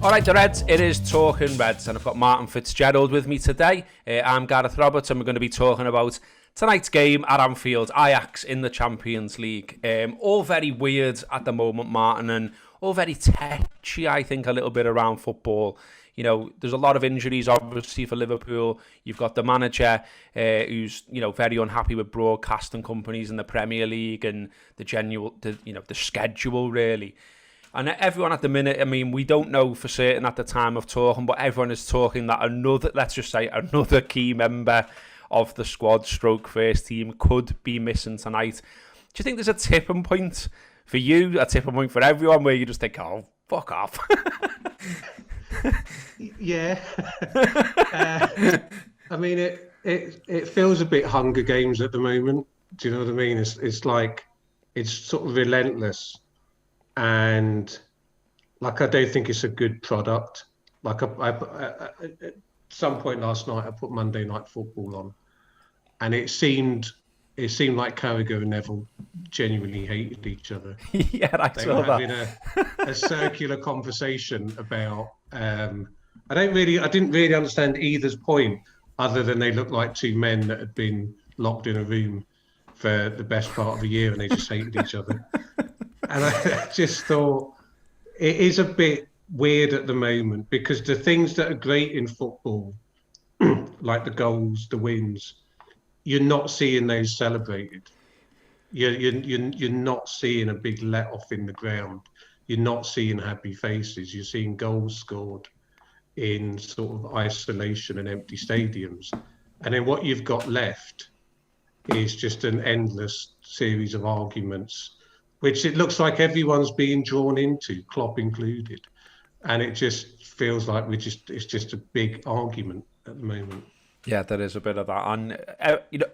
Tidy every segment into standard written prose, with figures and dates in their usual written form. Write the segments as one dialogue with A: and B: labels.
A: All right, the Reds, it is Talking Reds, and I've got Martin Fitzgerald with me today. I'm Gareth Roberts, and we're going to be talking about tonight's game at Anfield, Ajax in the Champions League. All very weird at the moment, Martin, and all very touchy, I think, a little bit around football. You know, there's a lot of injuries, obviously, for Liverpool. You've got the manager who's, very unhappy with broadcasting companies in the Premier League and the schedule, really. And everyone at the minute, I mean, we don't know for certain at the time of talking, but everyone is talking that another key member of the squad stroke first team could be missing tonight. Do you think there's a tipping point for you, a tipping point for everyone, where you just think, oh, fuck off?
B: Yeah. I mean, it feels a bit Hunger Games at the moment. Do you know what I mean? It's like, it's sort of relentless. And I don't think it's a good product. I at some point last night, I put Monday Night Football on, and it seemed like Carragher and Neville genuinely hated each other.
A: Yeah,
B: They were having a circular conversation about. I didn't really understand either's point, other than they looked like two men that had been locked in a room for the best part of a year, and they just hated each other. And I just thought it is a bit weird at the moment, because the things that are great in football, like the goals, the wins, you're not seeing those celebrated. You're not seeing a big let off in the ground. You're not seeing happy faces. You're seeing goals scored in sort of isolation and empty stadiums. And then what you've got left is just an endless series of arguments, which it looks like everyone's being drawn into, Klopp included. And it just feels like it's just a big argument at the moment.
A: Yeah, there is a bit of that. And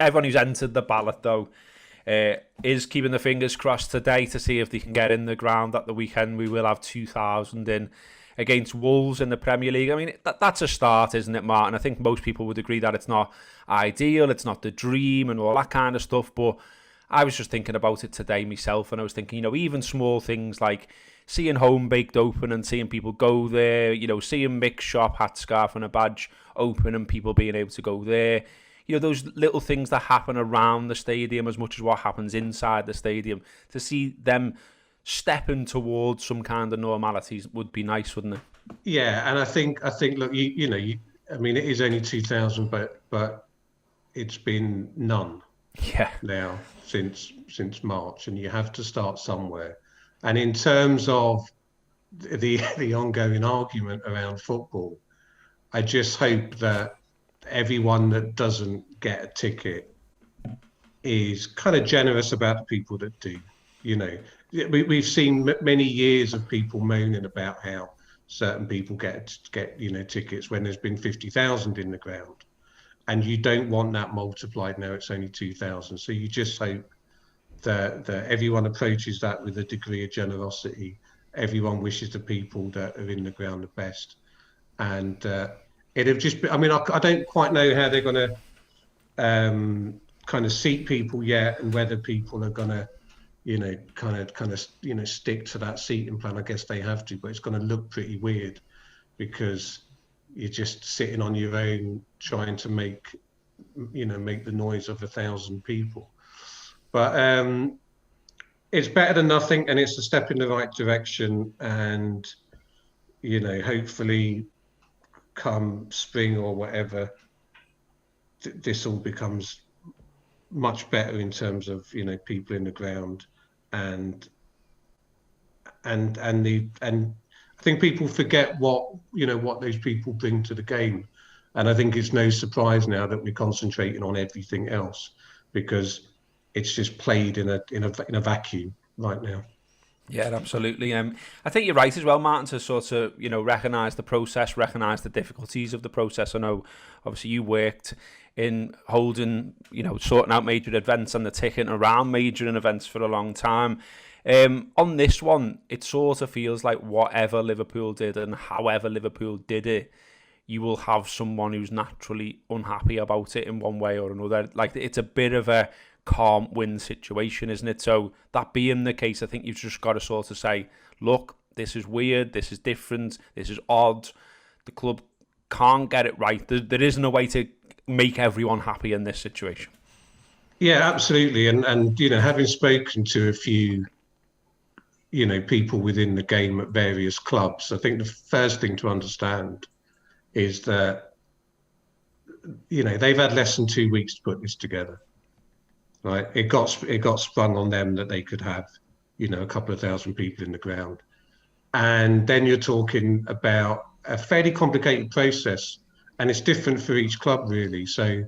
A: everyone who's entered the ballot, though, is keeping the fingers crossed today to see if they can get in the ground at the weekend. We will have 2,000 in against Wolves in the Premier League. I mean, that's a start, isn't it, Martin? I think most people would agree that it's not ideal, it's not the dream and all that kind of stuff, but I was just thinking about it today myself, and I was thinking, even small things like seeing Home Baked open and seeing people go there, seeing Mick's shop, hat, scarf and a badge open and people being able to go there. Those little things that happen around the stadium as much as what happens inside the stadium, to see them stepping towards some kind of normality would be nice, wouldn't it?
B: Yeah, and I think look, I mean, it is only 2,000, but it's been none.
A: Yeah.
B: Now since March, and you have to start somewhere. And in terms of the ongoing argument around football, I just hope that everyone that doesn't get a ticket is kind of generous about the people that do. We've seen many years of people moaning about how certain people get tickets when there's been 50,000 in the ground. And you don't want that multiplied now. It's only 2,000. So you just hope that everyone approaches that with a degree of generosity. Everyone wishes the people that are in the ground the best. And it'll just be, I mean, I don't quite know how they're going to kind of seat people yet, and whether people are going to, stick to that seating plan. I guess they have to, but it's going to look pretty weird, because you're just sitting on your own trying to make the noise of 1,000 people. But it's better than nothing, and it's a step in the right direction. And hopefully come spring or whatever, this all becomes much better in terms of people in the ground, and I think people forget what those people bring to the game. And I think it's no surprise now that we're concentrating on everything else, because it's just played in a vacuum right now.
A: Yeah, absolutely. I think you're right as well, Martin, to sort of, recognise the process, recognise the difficulties of the process. I know, obviously, you worked in holding, sorting out major events and the ticking around major events for a long time. On this one, it sort of feels like whatever Liverpool did and however Liverpool did it, you will have someone who's naturally unhappy about it in one way or another. Like, it's a bit of a can't win situation, isn't it? So that being the case, I think you've just got to sort of say, look, this is weird, this is different, this is odd. The club can't get it right. There isn't a way to make everyone happy in this situation.
B: Yeah, absolutely. And having spoken to a few, people within the game at various clubs, I think the first thing to understand is that, they've had less than 2 weeks to put this together. Right? It got sprung on them that they could have, a couple of thousand people in the ground. And then you're talking about a fairly complicated process, and it's different for each club, really. So,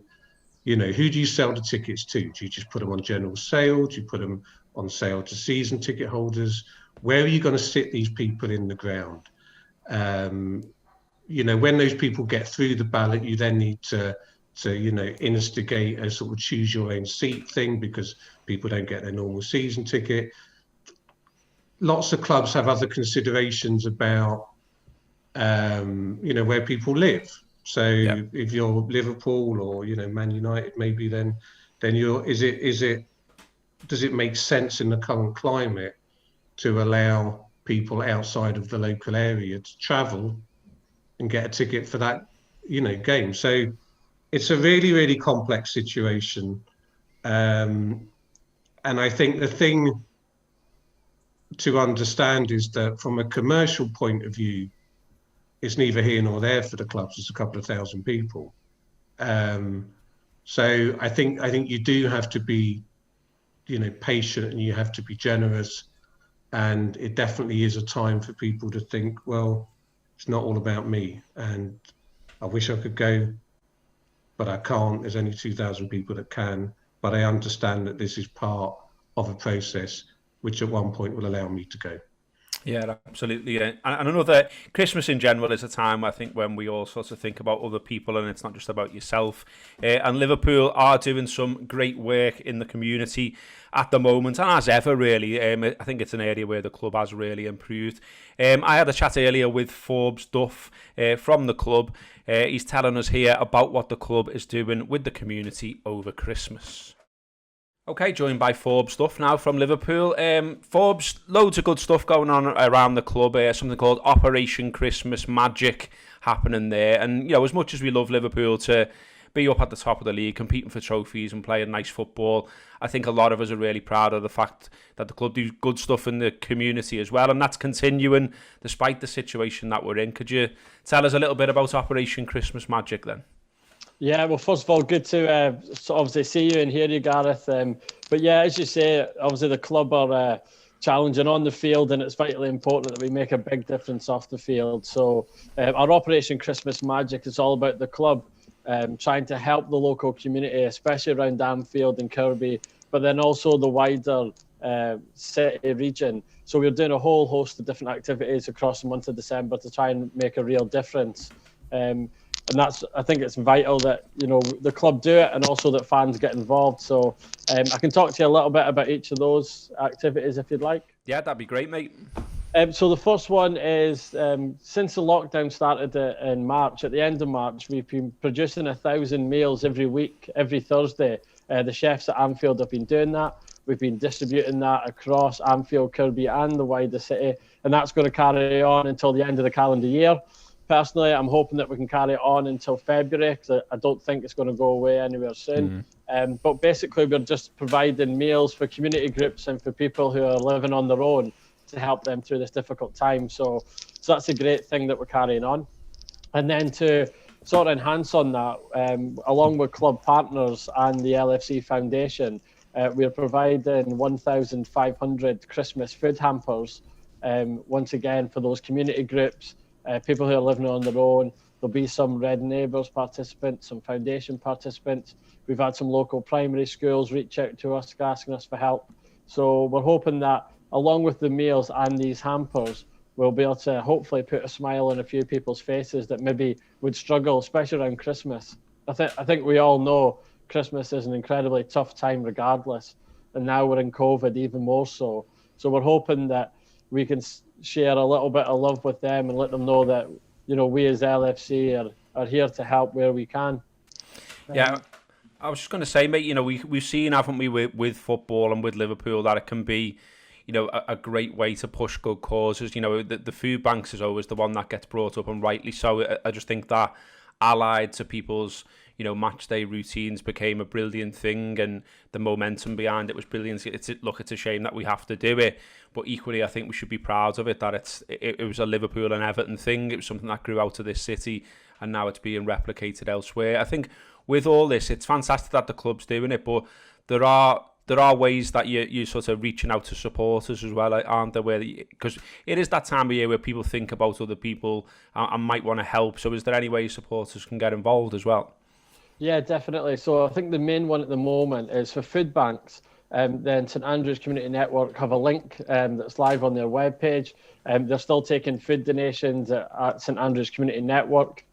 B: who do you sell the tickets to? Do you just put them on general sale? Do you put them on sale to season ticket holders? Where are you going to sit these people in the ground? When those people get through the ballot, you then need to instigate a sort of choose your own seat thing, because people don't get their normal season ticket. Lots of clubs have other considerations about, where people live. So if you're Liverpool or, Man United, maybe then does it make sense in the current climate to allow people outside of the local area to travel and get a ticket for that, game? So it's a really, really complex situation. And I think the thing to understand is that from a commercial point of view, it's neither here nor there for the clubs. It's a couple of thousand people. So I think you do have to be, patient, and you have to be generous. And it definitely is a time for people to think, well, it's not all about me. And I wish I could go, but I can't. There's only 2,000 people that can. But I understand that this is part of a process which at one point will allow me to go.
A: Yeah, absolutely. And I know that Christmas in general is a time, I think, when we all sort of think about other people, and it's not just about yourself. And Liverpool are doing some great work in the community at the moment, and as ever, really. I think it's an area where the club has really improved. I had a chat earlier with Forbes, Duff, from the club. He's telling us here about what the club is doing with the community over Christmas. Okay, joined by Forbes Duff now from Liverpool. Forbes, loads of good stuff going on around the club. Something called Operation Christmas Magic happening there. And, as much as we love Liverpool to be up at the top of the league, competing for trophies and playing nice football, I think a lot of us are really proud of the fact that the club do good stuff in the community as well. And that's continuing despite the situation that we're in. Could you tell us a little bit about Operation Christmas Magic then?
C: Yeah, well, first of all, good to obviously see you and hear you, Gareth. But yeah, as you say, obviously the club are challenging on the field, and it's vitally important that we make a big difference off the field. So our Operation Christmas Magic is all about the club trying to help the local community, especially around Anfield and Kirby, but then also the wider city region. So we're doing a whole host of different activities across the month of December to try and make a real difference. And I think it's vital that, the club do it, and also that fans get involved. So I can talk to you a little bit about each of those activities if you'd like.
A: Yeah, that'd be great, mate.
C: So the first one is, since the lockdown started in March, at the end of March, we've been producing 1,000 meals every week, every Thursday. The chefs at Anfield have been doing that. We've been distributing that across Anfield, Kirby and the wider city. And that's going to carry on until the end of the calendar year. Personally, I'm hoping that we can carry it on until February, because I don't think it's going to go away anywhere soon. But basically, we're just providing meals for community groups and for people who are living on their own to help them through this difficult time. So that's a great thing that we're carrying on. And then to sort of enhance on that, along with club partners and the LFC Foundation, we're providing 1,500 Christmas food hampers, once again, for those community groups. People who are living on their own. There'll be some Red Neighbours participants, some foundation participants. We've had some local primary schools reach out to us asking us for help. So we're hoping that along with the meals and these hampers, we'll be able to hopefully put a smile on a few people's faces that maybe would struggle, especially around Christmas. I think we all know Christmas is an incredibly tough time regardless. And now we're in COVID even more so. So we're hoping that we can share a little bit of love with them and let them know that, we as LFC are here to help where we can.
A: Yeah, I was just going to say, mate, we've seen, haven't we, with football and with Liverpool, that it can be, a great way to push good causes. The food banks is always the one that gets brought up, and rightly so. I just think that allied to people's match day routines became a brilliant thing, and the momentum behind it was brilliant. It's a shame that we have to do it, but equally I think we should be proud of it, that it was a Liverpool and Everton thing. It was something that grew out of this city, and now it's being replicated elsewhere. I think with all this, it's fantastic that the club's doing it, but there are ways that you sort of reaching out to supporters as well, aren't there? Because it is that time of year where people think about other people and might want to help. So is there any way supporters can get involved as well?
C: Yeah, definitely. So I think the main one at the moment is for Foodbanks. Then St Andrews Community Network have a link that's live on their webpage. They're still taking food donations at St Andrews Community Network.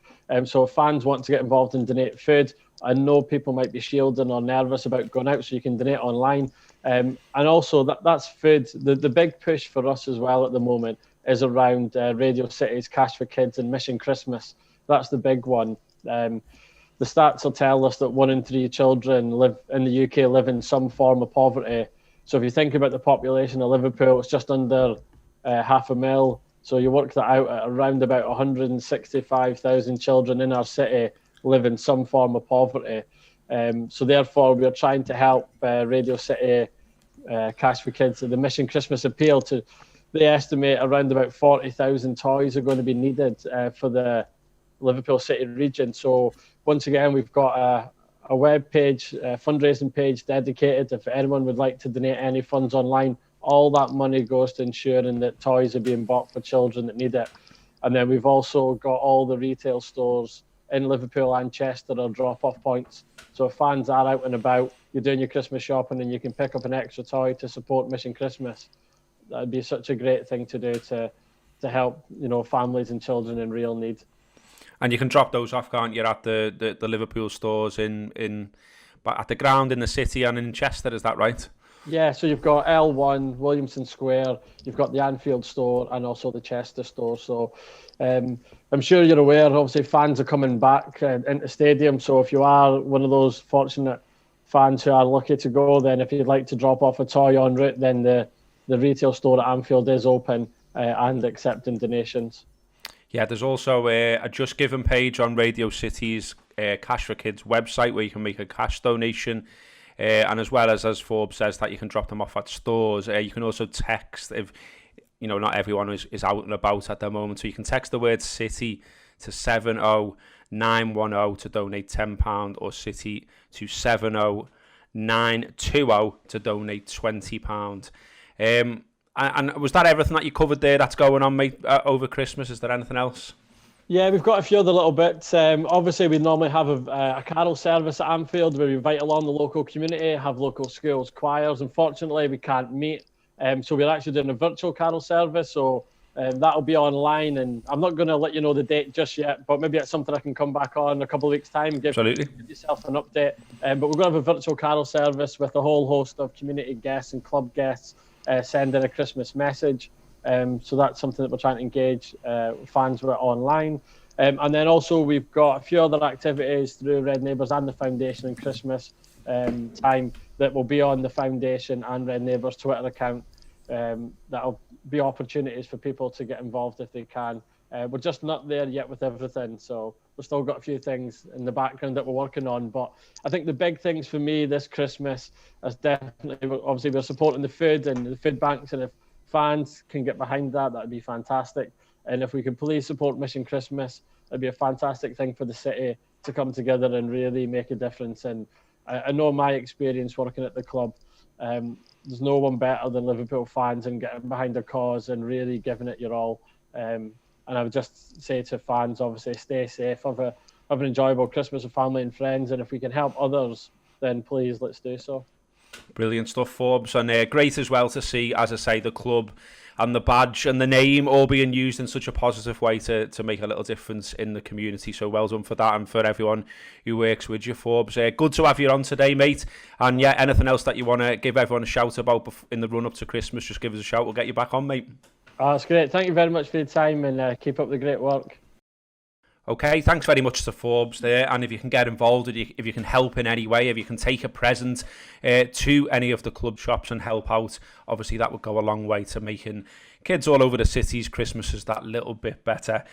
C: So if fans want to get involved and donate food, I know people might be shielding or nervous about going out, so you can donate online. And also that's food. The big push for us as well at the moment is around Radio City's Cash for Kids and Mission Christmas. That's the big one. The stats will tell us that 1 in 3 children in the UK live in some form of poverty. So if you think about the population of Liverpool, it's just under 500,000. So you work that out at around about 165,000 children in our city live in some form of poverty. So therefore, we're trying to help Radio City Cash for Kids. The Mission Christmas Appeal, they estimate around about 40,000 toys are going to be needed for the Liverpool City region. So once again, we've got a web page, a fundraising page dedicated. If anyone would like to donate any funds online, all that money goes to ensuring that toys are being bought for children that need it. And then we've also got all the retail stores in Liverpool and Chester are drop-off points. So if fans are out and about, you're doing your Christmas shopping and you can pick up an extra toy to support Mission Christmas. That'd be such a great thing to do to help, families and children in real need.
A: And you can drop those off, can't you, at the Liverpool stores at the ground in the city and in Chester, is that right?
C: Yeah, so you've got L1, Williamson Square, you've got the Anfield store and also the Chester store. So I'm sure you're aware, obviously fans are coming back into stadium. So if you are one of those fortunate fans who are lucky to go, then if you'd like to drop off a toy en route, then the retail store at Anfield is open and accepting donations.
A: Yeah, there's also a Just Given page on Radio City's Cash for Kids website where you can make a cash donation. And as well as Forbes says, that you can drop them off at stores. You can also text if, not everyone is out and about at the moment. So you can text the word City to 70910 to donate £10 or City to 70920 to donate £20. And was that everything that you covered there that's going on, mate, over Christmas? Is there anything else?
C: Yeah, we've got a few other little bits. Obviously, we normally have a carol service at Anfield where we invite along the local community, have local schools, choirs. Unfortunately, we can't meet. So we're actually doing a virtual carol service. So that'll be online. And I'm not going to let you know the date just yet, but maybe it's something I can come back on in a couple of weeks' time and give yourself an update. But we're going to have a virtual carol service with a whole host of community guests and club guests sending a Christmas message. So that's something that we're trying to engage fans with online. And then also we've got a few other activities through Red Neighbours and the Foundation and Christmas time that will be on the Foundation and Red Neighbours Twitter account. That'll be opportunities for people to get involved if they can. We're just not there yet with everything, so we've still got a few things in the background that we're working on. But I think the big things for me this Christmas is definitely, obviously, we're supporting the food and the food banks, and if fans can get behind that, that'd be fantastic. And if we can please support Mission Christmas, it'd be a fantastic thing for the city to come together and really make a difference. And I know my experience working at the club, there's no one better than Liverpool fans and getting behind a cause and really giving it your all. And I would just say to fans, obviously, stay safe, have an enjoyable Christmas with family and friends. And if we can help others, then please, let's do so.
A: Brilliant stuff, Forbes. And great as well to see, as I say, the club and the badge and the name all being used in such a positive way to make a little difference in the community. So well done for that, and for everyone who works with you, Forbes. Good to have you on today, mate. And yeah, anything else that you want to give everyone a shout about in the run-up to Christmas, just give us a shout. We'll get you back on, mate.
C: That's great. Thank you very much for your time, and keep up the great work.
A: Okay, thanks very much to Forbes there, and if you can get involved, if you can help in any way, if you can take a present to any of the club shops and help out, obviously that would go a long way to making kids all over the city's Christmases that little bit better.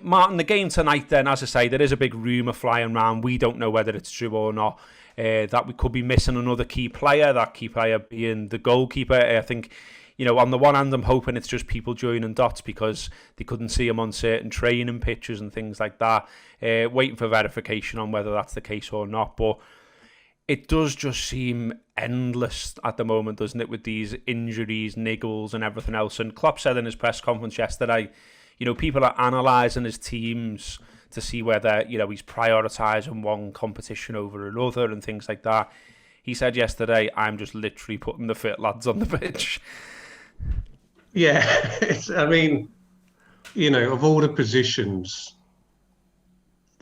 A: Martin, the game tonight then, as I say, there is a big rumour flying around. We don't know whether it's true or not, that we could be missing another key player, that key player being the goalkeeper. I think, on the one hand, I'm hoping it's just people joining dots because they couldn't see him on certain training pictures and things like that. Waiting for verification on whether that's the case or not. But it does just seem endless at the moment, doesn't it, with these injuries, niggles and everything else. And Klopp said in his press conference yesterday, people are analysing his teams to see whether, he's prioritising one competition over another and things like that. He said yesterday, I'm just literally putting the fit lads on the pitch.
B: Yeah, of all the positions,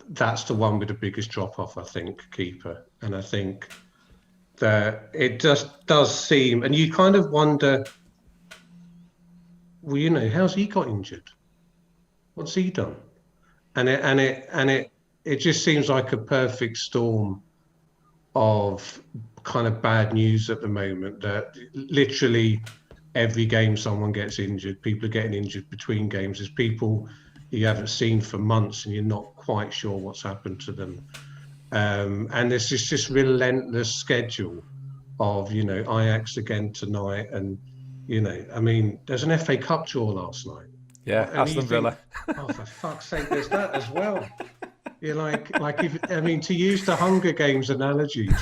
B: that's the one with the biggest drop-off, I think, keeper. And I think that it just does seem, and you kind of wonder, well, how's he got injured? What's he done? And it just seems like a perfect storm of kind of bad news at the moment, that literally every game someone gets injured. People are getting injured between games. There's people you haven't seen for months and you're not quite sure what's happened to them. And there's this relentless schedule of, Ajax again tonight. And, there's an FA Cup draw last night.
A: Yeah, Aston Villa.
B: Oh, for fuck's sake, there's that as well. You're like to use the Hunger Games analogies,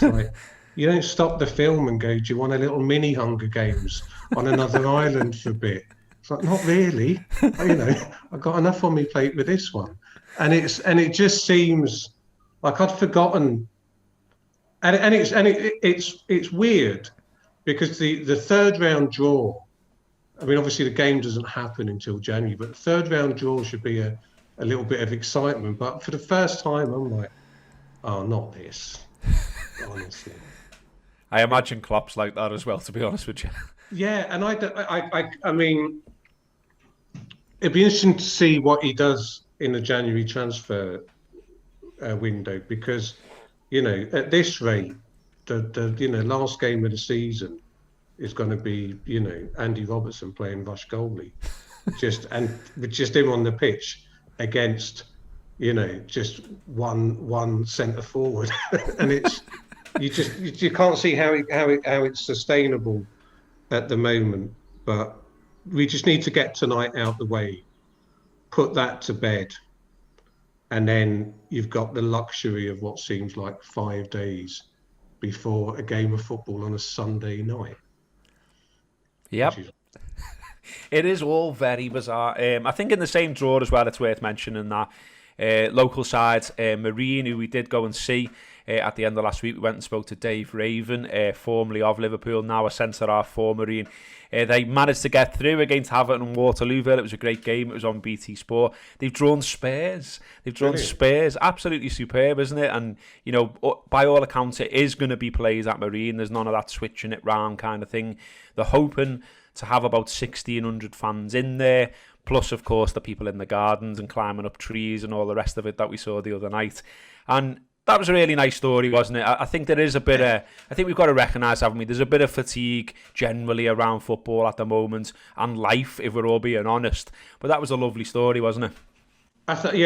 B: you don't stop the film and go, do you want a little mini Hunger Games on another island for a bit? It's like, not really. I've got enough on my plate with this one. And it just seems like I'd forgotten. And it's weird because the third round draw, obviously the game doesn't happen until January, but the third round draw should be a little bit of excitement. But for the first time, I'm like, oh, not this. Honestly.
A: I imagine Klopp's like that as well, to be honest with you.
B: Yeah, and it'd be interesting to see what he does in the January transfer window, because, at this rate, the last game of the season is going to be, Andy Robertson playing rush goalie, with just him on the pitch against, just one centre forward, and it's you can't see how it's sustainable at the moment. But we just need to get tonight out the way, put that to bed, and then you've got the luxury of what seems like 5 days before a game of football on a Sunday night.
A: Yep. It is all very bizarre. I think in the same draw as well, it's worth mentioning that local side, Marine, who we did go and see at the end of last week, we went and spoke to Dave Raven, formerly of Liverpool, now a centre-half for Marine. They managed to get through against Haverton and Waterlooville. It was a great game. It was on BT Sport. They've drawn Spurs. Spurs. Absolutely superb, isn't it? And, by all accounts, it is going to be played at Marine. There's none of that switching it round kind of thing. They're hoping to have about 1,600 fans in there, plus, of course, the people in the gardens and climbing up trees and all the rest of it that we saw the other night. And that was a really nice story, wasn't it? I think there is a bit of, I think we've got to recognise, haven't we? There's a bit of fatigue generally around football at the moment, and life, if we're all being honest. But that was a lovely story, wasn't it?
B: I thought, if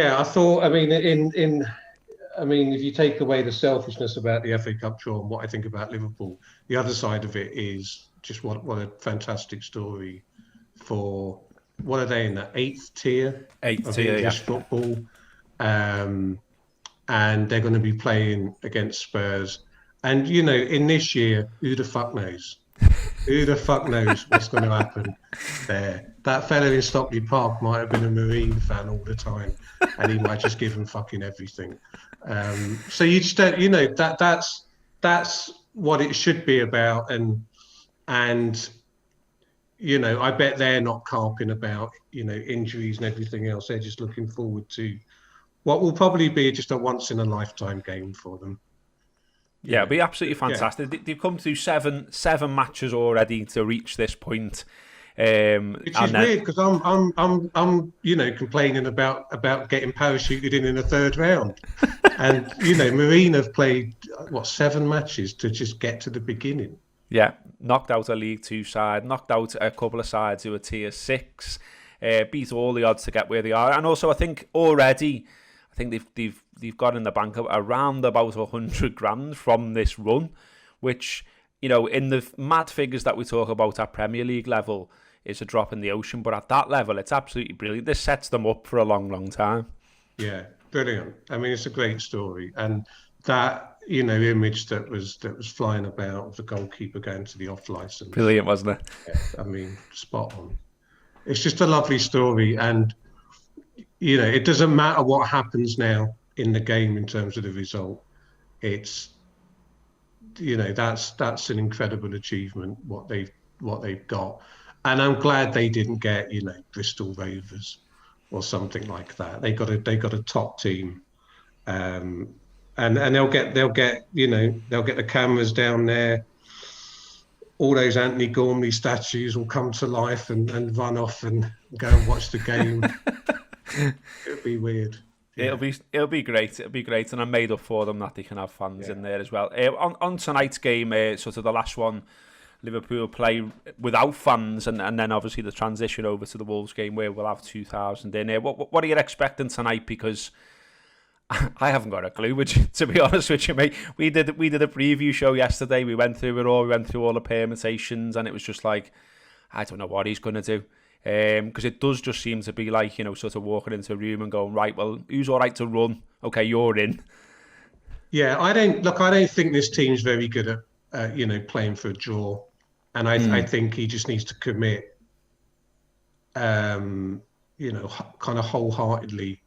B: you take away the selfishness about the FA Cup draw and what I think about Liverpool, the other side of it is just what a fantastic story for, what are they in the 8th tier?
A: 8th tier,
B: English football. And they're going to be playing against Spurs. And, in this year, who the fuck knows? Who the fuck knows what's going to happen there? That fella in Stockley Park might have been a Marine fan all the time, and he might just give them fucking everything. So you just don't, that's what it should be about. And I bet they're not carping about, injuries and everything else. They're just looking forward to what will probably be just a once-in-a-lifetime game for them.
A: Yeah, it'll be absolutely fantastic. Yeah. They've come through seven matches already to reach this point.
B: Which is weird because I'm complaining about getting parachuted in the third round, and Marine have played 7 matches to just get to the beginning.
A: Yeah, knocked out a League Two side, knocked out a couple of sides who were Tier 6, beat all the odds to get where they are, and also I think they've got in the bank around about 100 grand from this run, which in the mad figures that we talk about at Premier League level is a drop in the ocean, but at that level it's absolutely brilliant. This sets them up for a long time.
B: Yeah, brilliant. I mean, it's a great story, and that image that was flying about of the goalkeeper going to the off license,
A: brilliant, wasn't it?
B: Yeah, I mean, spot on. It's just a lovely story, and it doesn't matter what happens now in the game in terms of the result. It's that's an incredible achievement what they've got, and I'm glad they didn't get Bristol Rovers or something like that. They got a top team, and they'll get the cameras down there. All those Anthony Gormley statues will come to life and run off and go and watch the game. It'll be weird. Yeah.
A: It'll be great. It'll be great, and I made up for them that they can have fans in there as well. On tonight's game, sort of the last one, Liverpool play without fans, and then obviously the transition over to the Wolves game where we'll have 2,000 in there. What are you expecting tonight? Because I haven't got a clue, to be honest with you, mate. We did a preview show yesterday. We went through it all. We went through all the permutations, and it was just like, I don't know what he's going to do. Because it does just seem to be like, sort of walking into a room and going, right, well, who's all right to run? Okay, you're in.
B: Yeah, I don't think this team's very good at, playing for a draw. And I think he just needs to commit, kind of wholeheartedly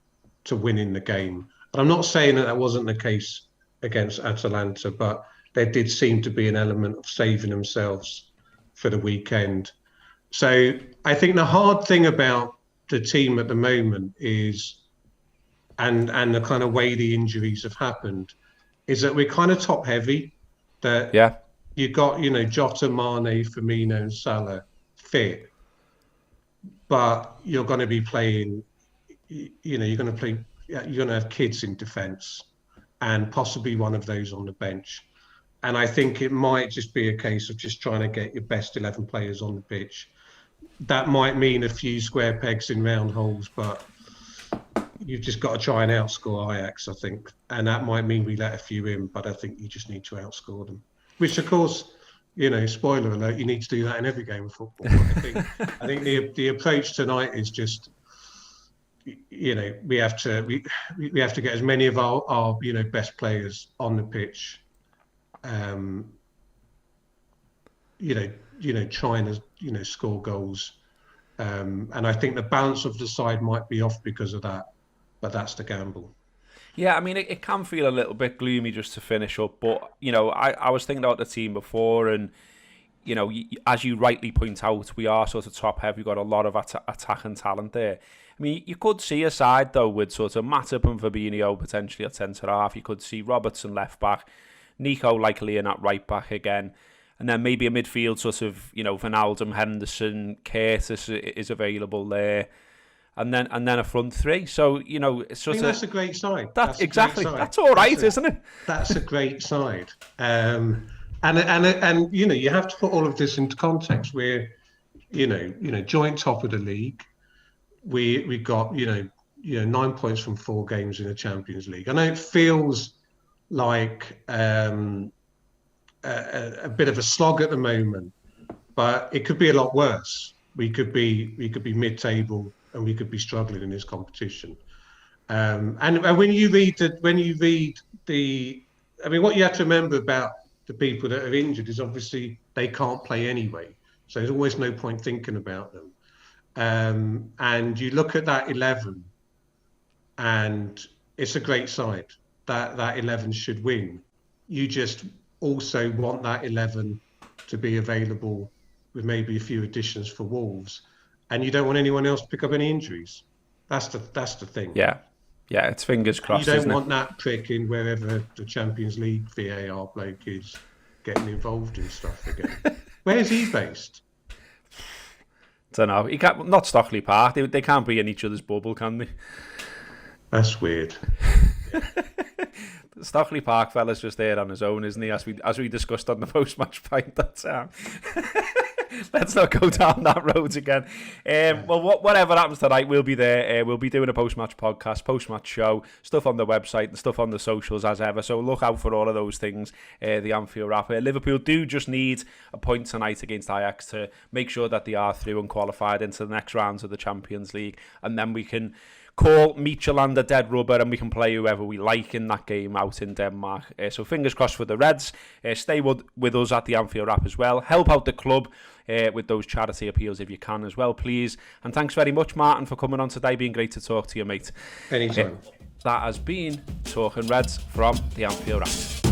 B: to winning the game. And I'm not saying that wasn't the case against Atalanta, but there did seem to be an element of saving themselves for the weekend. So I think the hard thing about the team at the moment is, and the kind of way the injuries have happened, is that we're kind of top heavy. That you got Jota, Mane, Firmino, and Salah fit, but you're going to be playing. You're going to have kids in defence, and possibly one of those on the bench. And I think it might just be a case of just trying to get your best 11 players on the pitch. That might mean a few square pegs in round holes, but you've just got to try and outscore Ajax, I think. And that might mean we let a few in, but I think you just need to outscore them. Which, of course, spoiler alert, you need to do that in every game of football. I think the approach tonight is just, we have to get as many of our best players on the pitch. Trying to score goals, and I think the balance of the side might be off because of that, but that's the gamble.
A: Yeah, I mean, it can feel a little bit gloomy just to finish up, but I was thinking about the team before, and as you rightly point out, we are sort of top heavy. We've got a lot of attacking talent there. I mean, you could see a side though with sort of Matip and Fabinho potentially at centre half. You could see Robertson left back, Nico likely in at right back again. And then maybe a midfield sort of, Wijnaldum, Henderson, Curtis is available there. And then a front three. So, it's sort of...
B: that's a great side.
A: Exactly. That's all right, isn't it?
B: That's a great side. And you have to put all of this into context. We're, joint top of the league. We got, 9 points from 4 games in the Champions League. I know it feels like... a bit of a slog at the moment, but it could be a lot worse. We could be mid-table and we could be struggling in this competition. And when you read the, I mean, what you have to remember about the people that are injured is obviously they can't play anyway, so there's always no point thinking about them. And you look at that 11, and it's a great side. That 11 should win. You just also want that 11 to be available with maybe a few additions for Wolves, and you don't want anyone else to pick up any injuries. That's the thing.
A: Yeah, it's fingers crossed.
B: You don't want that prick in wherever the Champions League VAR bloke is getting involved in stuff again. Where is he based?
A: Don't know. He can't, not Stockley Park. They can't be in each other's bubble, can they?
B: That's weird.
A: Stockley Park fella's just there on his own, isn't he? As we discussed on the post-match pint that time. Let's not go down that road again. Well, whatever happens tonight, we'll be there. We'll be doing a post-match podcast, post-match show, stuff on the website and stuff on the socials as ever. So look out for all of those things. The Anfield wrap. Liverpool do just need a point tonight against Ajax to make sure that they are through and qualified into the next rounds of the Champions League. And then we can call Midtjylland a dead rubber and we can play whoever we like in that game out in Denmark. So fingers crossed for the Reds. Stay with us at the Anfield wrap as well. Help out the club with those charity appeals if you can as well, please. And thanks very much, Martin, for coming on today. Been great to talk to you, mate.
B: Anytime.
A: That has been Talking Reds from the Anfield wrap.